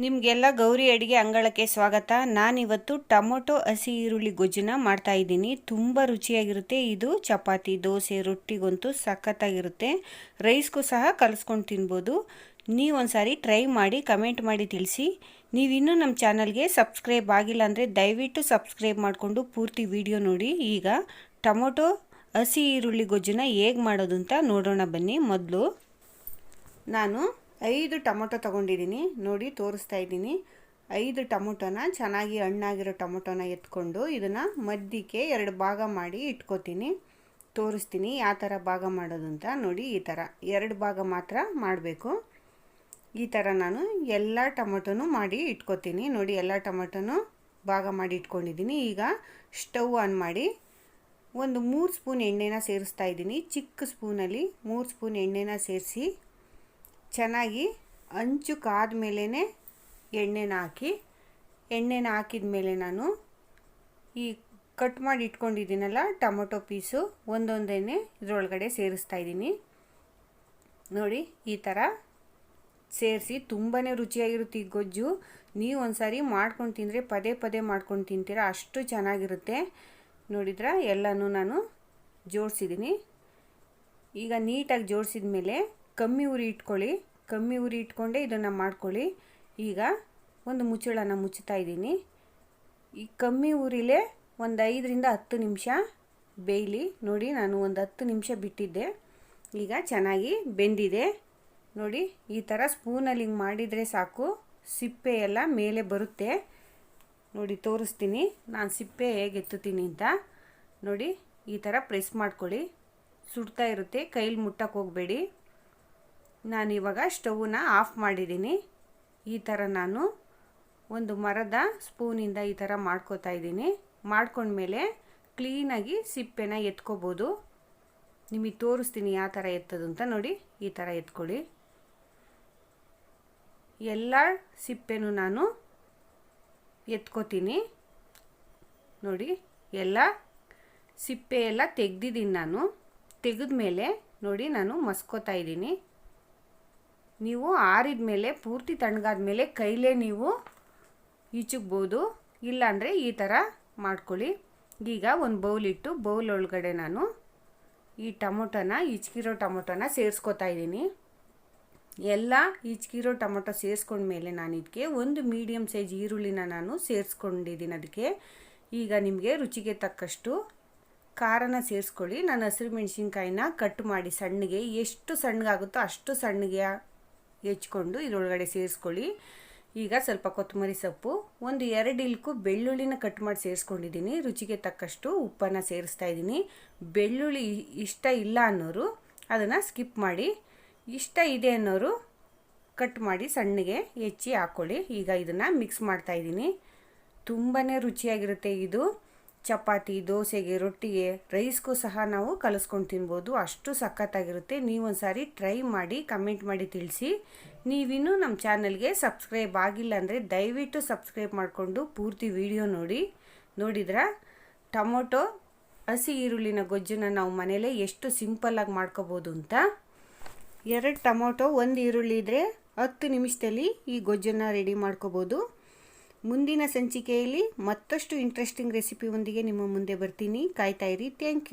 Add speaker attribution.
Speaker 1: ನಿಮಗೆಲ್ಲ ಗೌರಿ ಅಡುಗೆ ಅಂಗಳಕ್ಕೆ ಸ್ವಾಗತ. ನಾನಿವತ್ತು ಟೊಮೊಟೊ ಹಸಿ ಈರುಳ್ಳಿ ಗೊಜ್ಜನ್ನ ಮಾಡ್ತಾಯಿದ್ದೀನಿ. ತುಂಬ ರುಚಿಯಾಗಿರುತ್ತೆ. ಇದು ಚಪಾತಿ, ದೋಸೆ, ರೊಟ್ಟಿಗಂತೂ ಸಖತ್ತಾಗಿರುತ್ತೆ. ರೈಸ್ಗೂ ಸಹ ಕಲಿಸ್ಕೊಂಡು ತಿನ್ಬೋದು. ನೀವೊಂದ್ಸಾರಿ ಟ್ರೈ ಮಾಡಿ ಕಮೆಂಟ್ ಮಾಡಿ ತಿಳಿಸಿ. ನೀವಿನ್ನೂ ನಮ್ಮ ಚಾನಲ್ಗೆ ಸಬ್ಸ್ಕ್ರೈಬ್ ಆಗಿಲ್ಲ ಅಂದರೆ ದಯವಿಟ್ಟು ಸಬ್ಸ್ಕ್ರೈಬ್ ಮಾಡಿಕೊಂಡು ಪೂರ್ತಿ ವಿಡಿಯೋ ನೋಡಿ. ಈಗ ಟೊಮೊಟೊ ಹಸಿ ಈರುಳ್ಳಿ ಗೊಜ್ಜನ್ನ ಹೇಗೆ ಮಾಡೋದು ಅಂತ ನೋಡೋಣ ಬನ್ನಿ. ಮೊದಲು ನಾನು 5 ಟೊಮೊಟೊ ತೊಗೊಂಡಿದ್ದೀನಿ. ನೋಡಿ ತೋರಿಸ್ತಾ ಇದ್ದೀನಿ. 5 ಟೊಮೊಟೊನ ಚೆನ್ನಾಗಿ ಹಣ್ಣಾಗಿರೋ ಟೊಮೊಟೊನ ಎತ್ಕೊಂಡು ಇದನ್ನು ಮಧ್ಯಕ್ಕೆ 2 ಭಾಗ ಮಾಡಿ ಇಟ್ಕೋತೀನಿ. ತೋರಿಸ್ತೀನಿ ಯಾವ ಥರ ಭಾಗ ಮಾಡೋದು ಅಂತ. ನೋಡಿ ಈ ಥರ 2 ಭಾಗ ಮಾತ್ರ ಮಾಡಬೇಕು. ಈ ಥರ ನಾನು ಎಲ್ಲ ಟೊಮೊಟೊನೂ ಮಾಡಿ ಇಟ್ಕೋತೀನಿ. ನೋಡಿ ಎಲ್ಲ ಟೊಮೊಟೊನೂ ಭಾಗ ಮಾಡಿ ಇಟ್ಕೊಂಡಿದ್ದೀನಿ. ಈಗ ಸ್ಟವ್ ಆನ್ ಮಾಡಿ ಒಂದು 3 ಸ್ಪೂನ್ ಎಣ್ಣೆನ ಸೇರಿಸ್ತಾ ಇದ್ದೀನಿ. ಚಿಕ್ಕ ಸ್ಪೂನಲ್ಲಿ 3 ಸ್ಪೂನ್ ಎಣ್ಣೆನ ಸೇರಿಸಿ ಚೆನ್ನಾಗಿ ಹಂಚು ಕಾದ ಮೇಲೇ ಎಣ್ಣೆನ ಹಾಕಿದ ಮೇಲೆ ನಾನು ಈ ಕಟ್ ಮಾಡಿ ಇಟ್ಕೊಂಡಿದ್ದೀನಲ್ಲ ಟೊಮೊಟೊ ಪೀಸು ಒಂದೊಂದೇ ಇದರೊಳಗಡೆ ಸೇರಿಸ್ತಾ ಇದ್ದೀನಿ. ನೋಡಿ ಈ ಥರ ಸೇರಿಸಿ ತುಂಬಾ ರುಚಿಯಾಗಿರುತ್ತೆ ಈ ಗೊಜ್ಜು. ನೀವು ಒಂದ್ಸಾರಿ ಮಾಡ್ಕೊಂಡು ತಿಂದರೆ ಪದೇ ಪದೇ ಮಾಡ್ಕೊಂಡು ತಿಂತೀರ, ಅಷ್ಟು ಚೆನ್ನಾಗಿರುತ್ತೆ. ನೋಡಿದ್ರ ಎಲ್ಲನೂ ನಾನು ಜೋಡಿಸಿದ್ದೀನಿ. ಈಗ ನೀಟಾಗಿ ಜೋಡಿಸಿದ ಮೇಲೆ ಕಮ್ಮಿ ಉರಿ ಇಟ್ಕೊಂಡೆ ಇದನ್ನು ಮಾಡ್ಕೊಳ್ಳಿ. ಈಗ ಒಂದು ಮುಚ್ಚಳನ ಮುಚ್ಚುತ್ತಾ ಇದ್ದೀನಿ. ಈ ಕಮ್ಮಿ ಉರಿಲೇ ಒಂದು 5 ರಿಂದ 10 ನಿಮಿಷ ಬೇಯಲಿ. ನೋಡಿ ನಾನು ಒಂದು 10 ನಿಮಿಷ ಬಿಟ್ಟಿದ್ದೆ. ಈಗ ಚೆನ್ನಾಗಿ ಬೆಂದಿದೆ. ನೋಡಿ ಈ ಥರ ಸ್ಪೂನಲ್ಲಿ ಹಿಂಗೆ ಮಾಡಿದರೆ ಸಾಕು, ಸಿಪ್ಪೆ ಎಲ್ಲ ಮೇಲೆ ಬರುತ್ತೆ. ನೋಡಿ ತೋರಿಸ್ತೀನಿ ನಾನು ಸಿಪ್ಪೆ ಹೇಗೆ ಎತ್ತುತ್ತೀನಿ ಅಂತ. ನೋಡಿ ಈ ಥರ ಪ್ರೆಸ್ ಮಾಡ್ಕೊಳ್ಳಿ. ಸುಡ್ತಾ ಇರುತ್ತೆ, ಕೈಲಿ ಮುಟ್ಟಕ್ಕೆ ಹೋಗಬೇಡಿ. ನಾನಿವಾಗ ಸ್ಟವ್ನ ಆಫ್ ಮಾಡಿದ್ದೀನಿ. ಈ ಥರ ನಾನು ಒಂದು ಮರದ ಸ್ಪೂನಿಂದ ಈ ಥರ ಮಾಡ್ಕೋತಾ ಇದ್ದೀನಿ. ಮಾಡ್ಕೊಂಡ್ಮೇಲೆ ಕ್ಲೀನಾಗಿ ಸಿಪ್ಪೆನ ಎತ್ಕೋಬೋದು. ನಿಮಗೆ ತೋರಿಸ್ತೀನಿ ಯಾವ ಥರ ಎತ್ತೋದು ಅಂತ. ನೋಡಿ ಈ ಥರ ಎತ್ಕೊಳ್ಳಿ. ಎಲ್ಲ ಸಿಪ್ಪೆನೂ ನಾನು ಎತ್ಕೋತೀನಿ. ನೋಡಿ ಎಲ್ಲ ಸಿಪ್ಪೆ ಎಲ್ಲ ತೆಗ್ದಿದ್ದೀನಿ ನಾನು. ತೆಗೆದ ಮೇಲೆ ನೋಡಿ ನಾನು ಮಸ್ಕೋತಾ ಇದ್ದೀನಿ. ನೀವು ಆರಿದ ಮೇಲೆ ಪೂರ್ತಿ ತಣ್ಣಗಾದ ಮೇಲೆ ಕೈಲೇ ನೀವು ಈಚಕ್ಬೋದು, ಇಲ್ಲಾಂದರೆ ಈ ಥರ ಮಾಡ್ಕೊಳ್ಳಿ. ಈಗ ಒಂದು ಬೌಲ್ ಒಳಗಡೆ ನಾನು ಈ ಟೊಮೊಟೊನ ಈಚ್ಕಿರೋ ಟೊಮೊಟೊನ ಸೇರಿಸ್ಕೊತಾ ಇದ್ದೀನಿ. ಎಲ್ಲ ಈಚ್ಕಿರೋ ಟೊಮೊಟೊ ಸೇರಿಸ್ಕೊಂಡ್ಮೇಲೆ ನಾನು ಇದಕ್ಕೆ ಒಂದು ಮೀಡಿಯಮ್ ಸೈಜ್ ಈರುಳ್ಳಿನ ನಾನು ಸೇರಿಸ್ಕೊಂಡಿದ್ದೀನಿ. ಅದಕ್ಕೆ ಈಗ ನಿಮಗೆ ರುಚಿಗೆ ತಕ್ಕಷ್ಟು ಖಾರನ ಸೇರಿಸ್ಕೊಳ್ಳಿ. ನಾನು ಹಸಿರು ಮೆಣಸಿನ್ಕಾಯಿನ ಕಟ್ ಮಾಡಿ ಸಣ್ಣಗೆ, ಎಷ್ಟು ಸಣ್ಣಗಾಗುತ್ತೋ ಅಷ್ಟು ಸಣ್ಣಗೆ ಹೆಚ್ಕೊಂಡು ಇದರೊಳಗಡೆ ಸೇರಿಸ್ಕೊಳ್ಳಿ. ಈಗ ಸ್ವಲ್ಪ ಕೊತ್ತಂಬರಿ ಸೊಪ್ಪು, ಒಂದು 2 ಇಲ್ಕು ಬೆಳ್ಳುಳ್ಳಿನ ಕಟ್ ಮಾಡಿ ಸೇರಿಸ್ಕೊಂಡಿದ್ದೀನಿ. ರುಚಿಗೆ ತಕ್ಕಷ್ಟು ಉಪ್ಪನ್ನು ಸೇರಿಸ್ತಾ ಇದ್ದೀನಿ. ಬೆಳ್ಳುಳ್ಳಿ ಇಷ್ಟ ಇಲ್ಲ ಅನ್ನೋರು ಅದನ್ನು ಸ್ಕಿಪ್ ಮಾಡಿ, ಇಷ್ಟ ಇದೆ ಅನ್ನೋರು ಕಟ್ ಮಾಡಿ ಸಣ್ಣಗೆ ಹೆಚ್ಚಿ ಹಾಕ್ಕೊಳ್ಳಿ. ಈಗ ಇದನ್ನು ಮಿಕ್ಸ್ ಮಾಡ್ತಾ ಇದ್ದೀನಿ. ತುಂಬಾ ರುಚಿಯಾಗಿರುತ್ತೆ ಇದು. ಚಪಾತಿ, ದೋಸೆಗೆ, ರೊಟ್ಟಿಗೆ, ರೈಸ್ಗೂ ಸಹ ನಾವು ಕಲಿಸ್ಕೊಂಡು ತಿನ್ಬೋದು, ಅಷ್ಟು ಸಖತ್ತಾಗಿರುತ್ತೆ. ನೀವೊಂದ್ಸಾರಿ ಟ್ರೈ ಮಾಡಿ ಕಮೆಂಟ್ ಮಾಡಿ ತಿಳಿಸಿ. ನೀವಿನ್ನೂ ನಮ್ಮ ಚಾನಲ್ಗೆ ಸಬ್ಸ್ಕ್ರೈಬ್ ಆಗಿಲ್ಲ ಅಂದರೆ ದಯವಿಟ್ಟು ಸಬ್ಸ್ಕ್ರೈಬ್ ಮಾಡಿಕೊಂಡು ಪೂರ್ತಿ ವಿಡಿಯೋ ನೋಡಿ. ನೋಡಿದ್ರ ಟೊಮೊಟೊ ಹಸಿ ಈರುಳ್ಳಿನ ಗೊಜ್ಜನ್ನ ನಾವು ಮನೇಲೇ ಎಷ್ಟು ಸಿಂಪಲ್ಲಾಗಿ ಮಾಡ್ಕೋಬೋದು ಅಂತ. 2 ಟೊಮೊಟೊ 1 ಈರುಳ್ಳಿ ಇದ್ದರೆ 10 ನಿಮಿಷದಲ್ಲಿ ಈ ಗೊಜ್ಜನ್ನು ರೆಡಿ ಮಾಡ್ಕೋಬೋದು. ಮುಂದಿನ ಸಂಚಿಕೆಯಲ್ಲಿ ಮತ್ತಷ್ಟು ಇಂಟ್ರೆಸ್ಟಿಂಗ್ ರೆಸಿಪಿ ಒಂದಿಗೆ ನಿಮ್ಮ ಮುಂದೆ ಬರ್ತೀನಿ. ಕಾಯ್ತಾ ಇರಿ. Thank you.